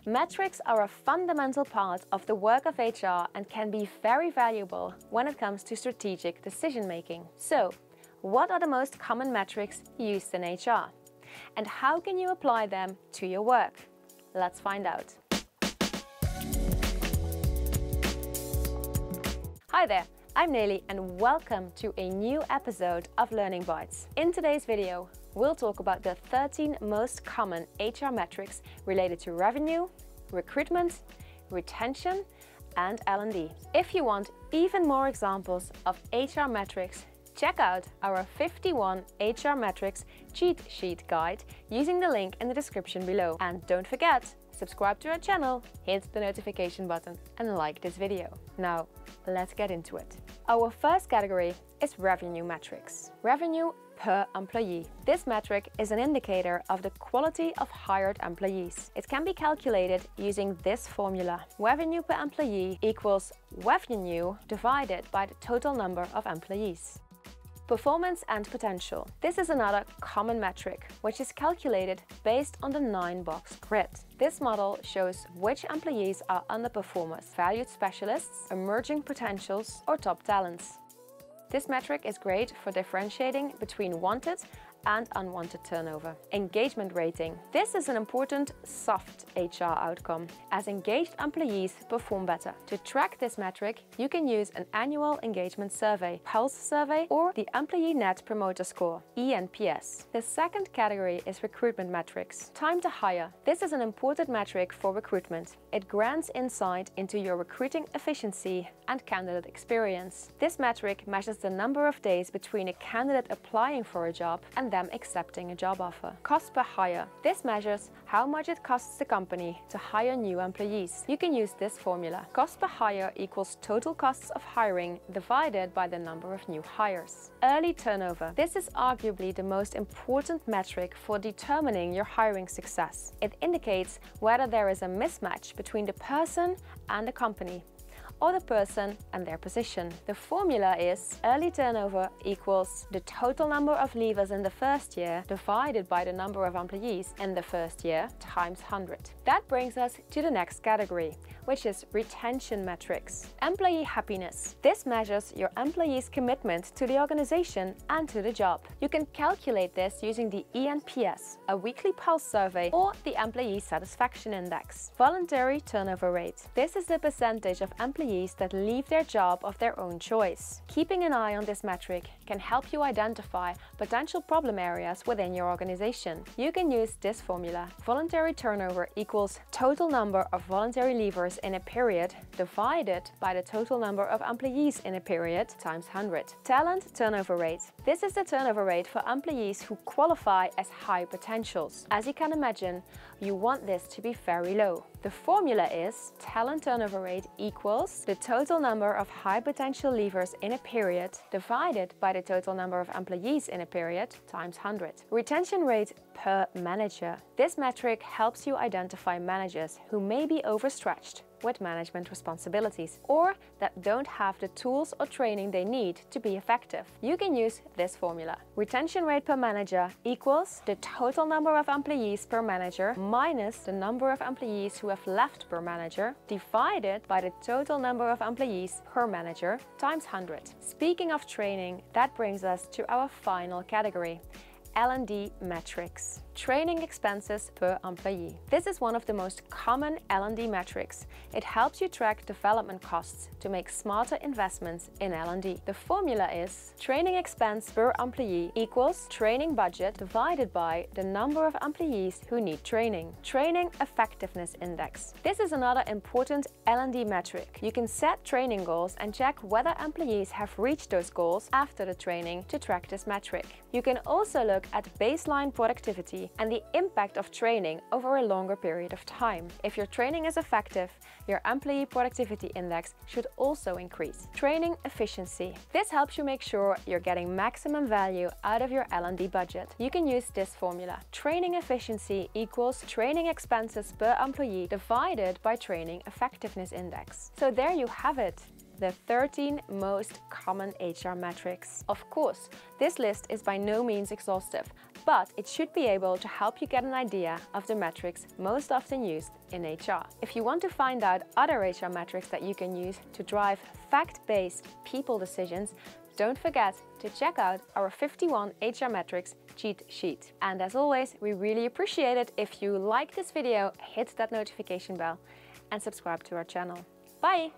Metrics are a fundamental part of the work of HR and can be very valuable when it comes to strategic decision making. So, what are the most common metrics used in HR? And how can you apply them to your work? Let's find out. Hi there, I'm Nelly and welcome to a new episode of Learning Bites. In today's video, we'll talk about the 13 most common HR metrics related to revenue, recruitment, retention, and L&D. If you want even more examples of HR metrics, check out our 51 HR metrics cheat sheet guide using the link in the description below. And don't forget, subscribe to our channel, hit the notification button and like this video. Now, let's get into it. Our first category is revenue metrics. Revenue per employee. This metric is an indicator of the quality of hired employees. It can be calculated using this formula. Revenue per employee equals revenue divided by the total number of employees. Performance and potential. This is another common metric, which is calculated based on the 9-box grid. This model shows which employees are underperformers, valued specialists, emerging potentials, or top talents. This metric is great for differentiating between wanted and unwanted turnover. Engagement rating. This is an important soft HR outcome, as engaged employees perform better. To track this metric, you can use an annual engagement survey, pulse survey, or the Employee Net Promoter Score, ENPS. The second category is recruitment metrics. Time to hire. This is an important metric for recruitment. It grants insight into your recruiting efficiency and candidate experience. This metric measures the number of days between a candidate applying for a job and them accepting a job offer. Cost per hire. This measures how much it costs the company to hire new employees. You can use this formula. Cost per hire equals total costs of hiring divided by the number of new hires. Early turnover. This is arguably the most important metric for determining your hiring success. It indicates whether there is a mismatch between the person and the company, or the person and their position. The formula is early turnover equals the total number of leavers in the first year divided by the number of employees in the first year times 100. That brings us to the next category, which is retention metrics. Employee happiness. This measures your employees' commitment to the organization and to the job. You can calculate this using the ENPS, a weekly pulse survey, or the Employee Satisfaction Index. Voluntary turnover rate. This is the percentage of employees that leave their job of their own choice. Keeping an eye on this metric can help you identify potential problem areas within your organization. You can use this formula. Voluntary turnover equals total number of voluntary leavers in a period divided by the total number of employees in a period times 100. Talent turnover rate. This is the turnover rate for employees who qualify as high potentials. As you can imagine, you want this to be very low. The formula is talent turnover rate equals the total number of high potential leavers in a period divided by the total number of employees in a period times 100. Retention rate per manager. This metric helps you identify managers who may be overstretched with management responsibilities or that don't have the tools or training they need to be effective. You can use this formula. Retention rate per manager equals the total number of employees per manager minus the number of employees who have left per manager divided by the total number of employees per manager times 100. Speaking of training, that brings us to our final category, L&D metrics. Training expenses per employee. This is one of the most common L&D metrics. It helps you track development costs to make smarter investments in L&D. The formula is training expense per employee equals training budget divided by the number of employees who need training. Training effectiveness index. This is another important L&D metric. You can set training goals and check whether employees have reached those goals after the training to track this metric. You can also look at baseline productivity and the impact of training over a longer period of time. If your training is effective, your employee productivity index should also increase. Training efficiency. This helps you make sure you're getting maximum value out of your L&D budget. You can use this formula. Training efficiency equals training expenses per employee divided by training effectiveness index. So there you have it. the 13 most common HR metrics. Of course, this list is by no means exhaustive, but it should be able to help you get an idea of the metrics most often used in HR. If you want to find out other HR metrics that you can use to drive fact-based people decisions, don't forget to check out our 51 HR metrics cheat sheet. And as always, we really appreciate it if you like this video, hit that notification bell and subscribe to our channel. Bye!